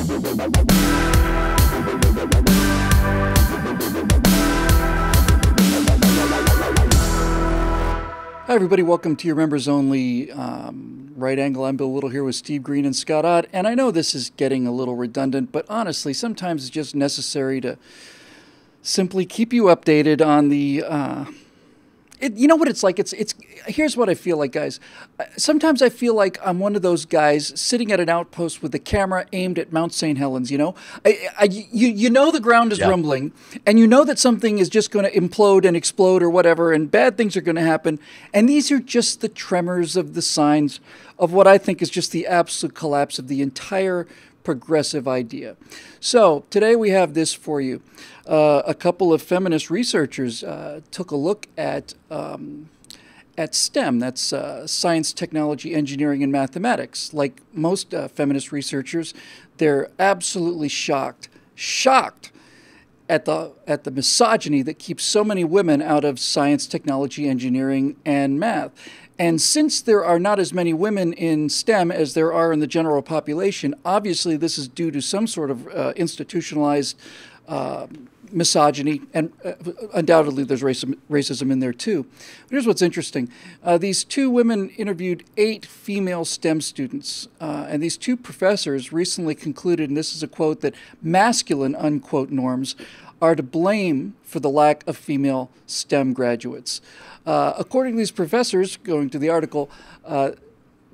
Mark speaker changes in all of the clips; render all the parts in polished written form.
Speaker 1: Hi, everybody. Welcome to your members only Right Angle. I'm Bill Little here with Steve Green and Scott Ott. And I know this is getting a little redundant, but honestly, sometimes it's just necessary to simply keep you updated on the you know what it's like? It's here's what I feel like, guys. Sometimes I feel like I'm one of those guys sitting at an outpost with the camera aimed at Mount St. Helens, you know? You know the ground is rumbling, and you know that something is just going to implode and explode or whatever, and bad things are going to happen. And these are just the tremors of the signs of what I think is just the absolute collapse of the entire progressive idea. So today we have this for you. A couple of feminist researchers took a look at STEM, that's science, technology, engineering, and mathematics. Like most feminist researchers, they're absolutely shocked at the misogyny that keeps so many women out of science, technology, engineering, and math. And since there are not as many women in STEM as there are in the general population, obviously this is due to some sort of institutionalized misogyny, and undoubtedly there's racism in there too. But here's what's interesting. These two women interviewed 8 female STEM students, and these 2 professors recently concluded, and this is a quote, that masculine, unquote, norms are to blame for the lack of female STEM graduates. According to these professors, going to the article,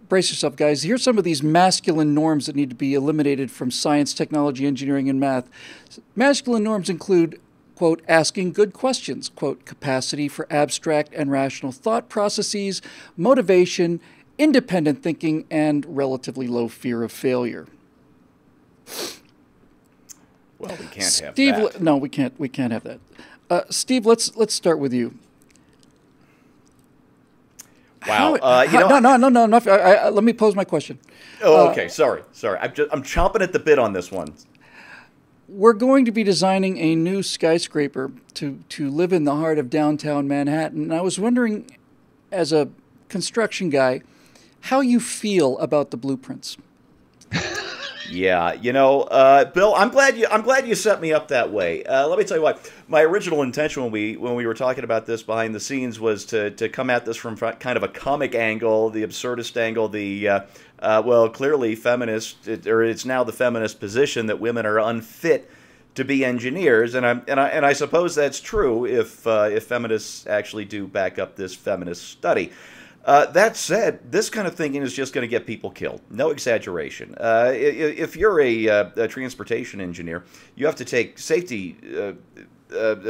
Speaker 1: brace yourself, guys. Here's some of these masculine norms that need to be eliminated from science, technology, engineering, and math. Masculine norms include, quote, asking good questions, quote, capacity for abstract and rational thought processes, motivation, independent thinking, and relatively low fear of failure.
Speaker 2: Well, we can't have that.
Speaker 1: No, we can't have that. Steve, let's start with you.
Speaker 2: Wow.
Speaker 1: No. Let me pose my question.
Speaker 2: Oh, okay. Sorry. I'm chomping at the bit on this one.
Speaker 1: We're going to be designing a new skyscraper to live in the heart of downtown Manhattan. And I was wondering, as a construction guy, how you feel about the blueprints.
Speaker 2: Yeah, Bill, I'm glad you set me up that way. Let me tell you what. My original intention when we were talking about this behind the scenes was to come at this from kind of a comic angle, the absurdist angle, well, clearly feminist, or it's now the feminist position that women are unfit to be engineers, and I suppose that's true if feminists actually do back up this feminist study. That said, this kind of thinking is just going to get people killed. No exaggeration. If you're a transportation engineer, you have to take safety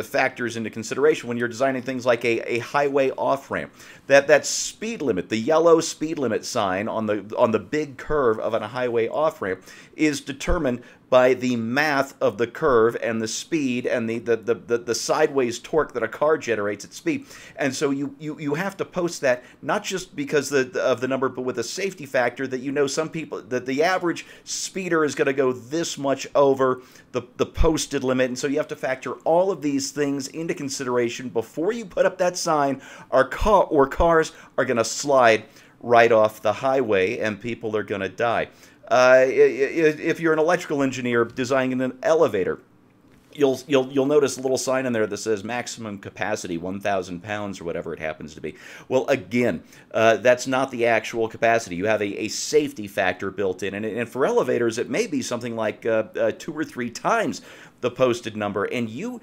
Speaker 2: factors into consideration when you're designing things like a highway off-ramp. That speed limit, the yellow speed limit sign on the big curve of a highway off-ramp, is determined by the math of the curve and the speed and the sideways torque that a car generates at speed. And so you have to post that not just because of the number, but with a safety factor that some people, that the average speeder is going to go this much over the posted limit. And so you have to factor all of these things into consideration before you put up that sign, or cars are going to slide right off the highway and people are going to die. If you're an electrical engineer designing an elevator, you'll notice a little sign in there that says maximum capacity, 1,000 pounds or whatever it happens to be. Well, again, that's not the actual capacity. You have a safety factor built in, and for elevators, it may be something like 2 or 3 times the posted number, and you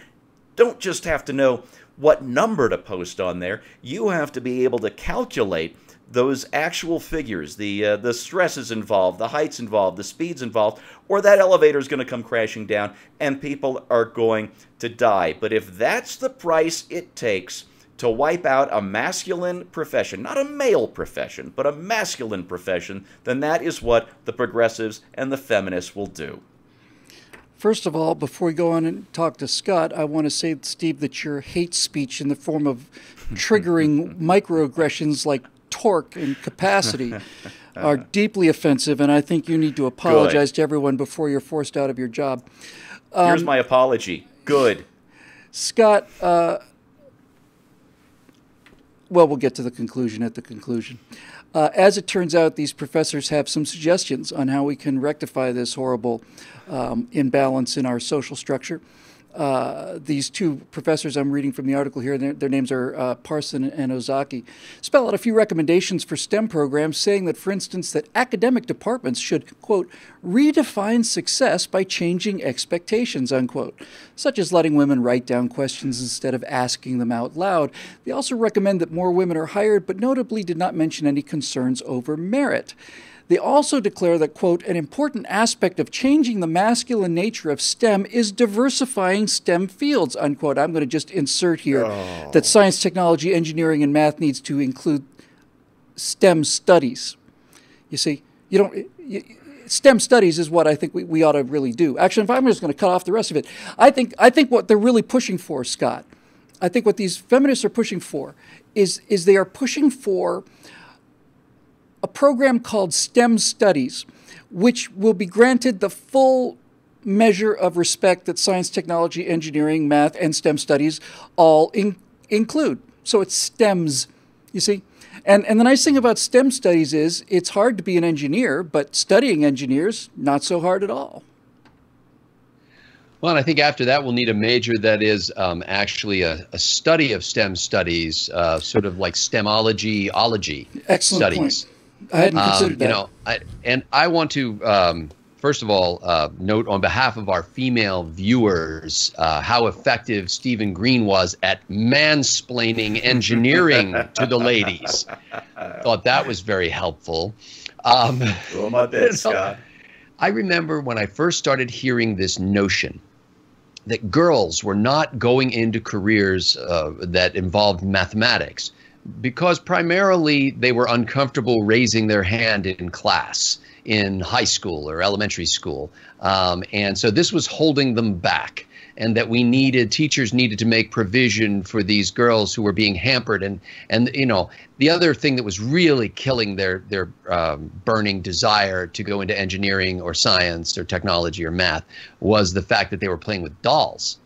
Speaker 2: don't just have to know what number to post on there. You have to be able to calculate those actual figures, the stresses involved, the heights involved, the speeds involved, or that elevator is going to come crashing down and people are going to die. But if that's the price it takes to wipe out a masculine profession, not a male profession, but a masculine profession, then that is what the progressives and the feminists will do.
Speaker 1: First of all, before we go on and talk to Scott, I want to say, Steve, that your hate speech in the form of triggering microaggressions like torque and capacity are deeply offensive, and I think you need to apologize to everyone before you're forced out of your job.
Speaker 2: Here's my apology. Good.
Speaker 1: Scott, well, we'll get to the conclusion at the conclusion. As it turns out, these professors have some suggestions on how we can rectify this horrible imbalance in our social structure. These two professors I'm reading from the article here, their names are Parson and Ozaki, spell out a few recommendations for STEM programs, saying that, for instance, that academic departments should, quote, redefine success by changing expectations, unquote, such as letting women write down questions instead of asking them out loud. They also recommend that more women are hired, but notably did not mention any concerns over merit. They also declare that, quote, an important aspect of changing the masculine nature of STEM is diversifying STEM fields, unquote. I'm going to just insert here that science, technology, engineering, and math needs to include STEM studies. You see, STEM studies is what I think we ought to really do. Actually, if I'm just going to cut off the rest of it, I think what they're really pushing for, Scott, I think what these feminists are pushing for is they are pushing for a program called STEM Studies, which will be granted the full measure of respect that science, technology, engineering, math, and STEM studies all include. So it's STEMs, you see. And the nice thing about STEM studies is it's hard to be an engineer, but studying engineers, not so hard at all.
Speaker 3: Well, and I think after that, we'll need a major that is actually a study of STEM studies, sort of like STEMology-ology studies.
Speaker 1: Point. I hadn't considered that.
Speaker 3: I want to, first of all, note on behalf of our female viewers how effective Stephen Green was at mansplaining engineering to the ladies. Thought that was very helpful.
Speaker 2: My bad, Scott.
Speaker 3: I remember when I first started hearing this notion that girls were not going into careers that involved mathematics, because primarily they were uncomfortable raising their hand in class in high school or elementary school. And so this was holding them back, and that teachers needed to make provision for these girls who were being hampered. And the other thing that was really killing their burning desire to go into engineering or science or technology or math was the fact that they were playing with dolls,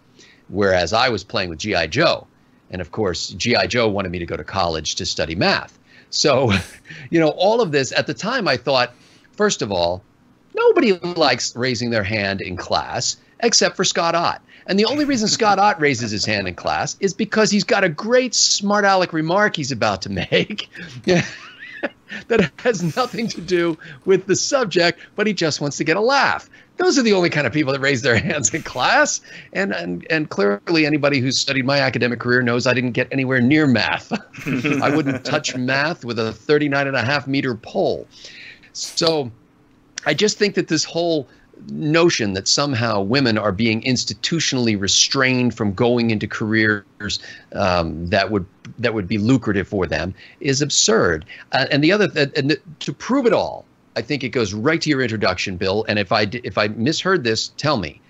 Speaker 3: whereas I was playing with G.I. Joe. And of course, G.I. Joe wanted me to go to college to study math. So, all of this at the time, I thought, first of all, nobody likes raising their hand in class except for Scott Ott. And the only reason Scott Ott raises his hand in class is because he's got a great smart aleck remark he's about to make that has nothing to do with the subject, but he just wants to get a laugh. Those are the only kind of people that raise their hands in class. And clearly anybody who's studied my academic career knows I didn't get anywhere near math. I wouldn't touch math with a 39.5-meter pole. So I just think that this whole notion that somehow women are being institutionally restrained from going into careers that would be lucrative for them is absurd. And to prove it all, I think it goes right to your introduction, Bill. And if I misheard this, tell me.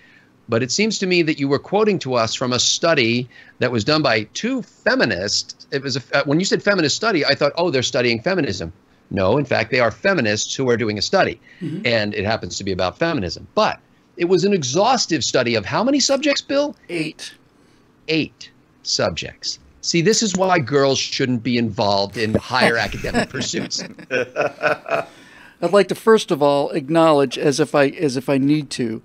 Speaker 3: But it seems to me that you were quoting to us from a study that was done by two feminists. It was when you said feminist study, I thought, oh, they're studying feminism. No, in fact, they are feminists who are doing a study, and it happens to be about feminism. But it was an exhaustive study of how many subjects, Bill?
Speaker 1: 8.
Speaker 3: 8 subjects. See, this is why girls shouldn't be involved in higher academic pursuits.
Speaker 1: I'd like to first of all acknowledge, as if I need to,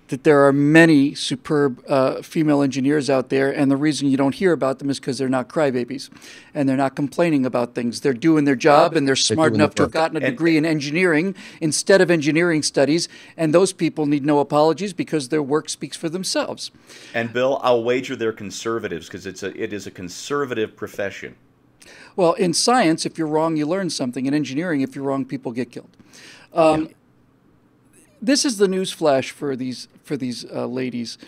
Speaker 1: that there are many superb female engineers out there, and the reason you don't hear about them is because they're not crybabies, and they're not complaining about things. They're doing their job, and they're smart enough to have gotten a degree in engineering instead of engineering studies, and those people need no apologies because their work speaks for themselves.
Speaker 2: And Bill, I'll wager they're conservatives because it is a conservative profession.
Speaker 1: Well, in science, if you're wrong, you learn something. In engineering, if you're wrong, people get killed. This is the news flash for these ladies.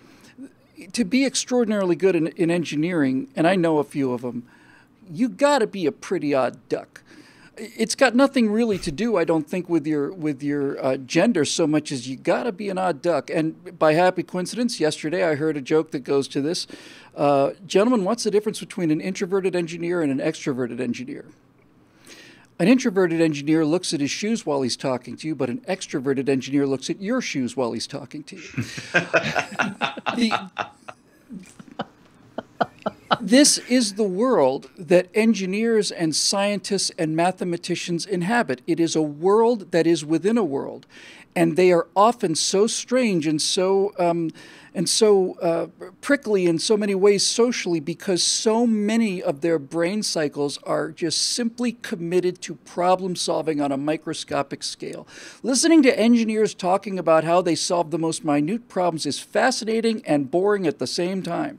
Speaker 1: To be extraordinarily good in engineering, and I know a few of them, you got to be a pretty odd duck. It's got nothing really to do, I don't think, with your gender so much as you got to be an odd duck. And by happy coincidence, yesterday I heard a joke that goes to this. Gentlemen, what's the difference between an introverted engineer and an extroverted engineer? An introverted engineer looks at his shoes while he's talking to you, but an extroverted engineer looks at your shoes while he's talking to you. This is the world that engineers and scientists and mathematicians inhabit. It is a world that is within a world, and they are often so strange and so prickly in so many ways socially, because so many of their brain cycles are just simply committed to problem solving on a microscopic scale. Listening to engineers talking about how they solve the most minute problems is fascinating and boring at the same time.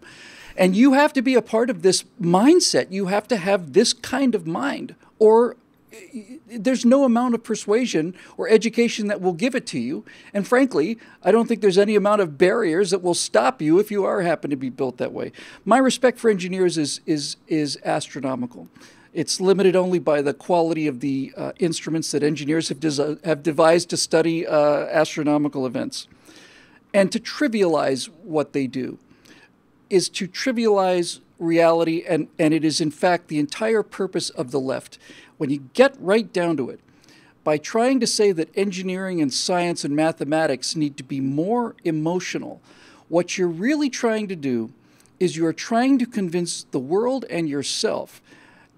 Speaker 1: And you have to be a part of this mindset. You have to have this kind of mind, or there's no amount of persuasion or education that will give it to you. And frankly, I don't think there's any amount of barriers that will stop you if you happen to be built that way. My respect for engineers is astronomical. It's limited only by the quality of the instruments that engineers have devised to study astronomical events. And to trivialize what they do is to trivialize reality, and it is in fact the entire purpose of the left. When you get right down to it, by trying to say that engineering and science and mathematics need to be more emotional, what you're really trying to do is you're trying to convince the world and yourself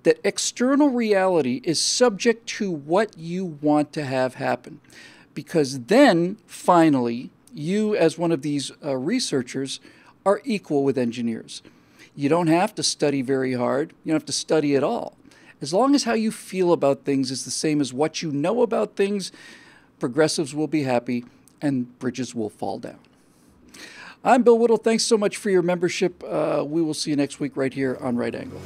Speaker 1: that external reality is subject to what you want to have happen. Because then, finally, you as one of these researchers are equal with engineers. You don't have to study very hard. You don't have to study at all. As long as how you feel about things is the same as what you know about things, progressives will be happy and bridges will fall down. I'm Bill Whittle. Thanks so much for your membership. We will see you next week right here on Right Angle.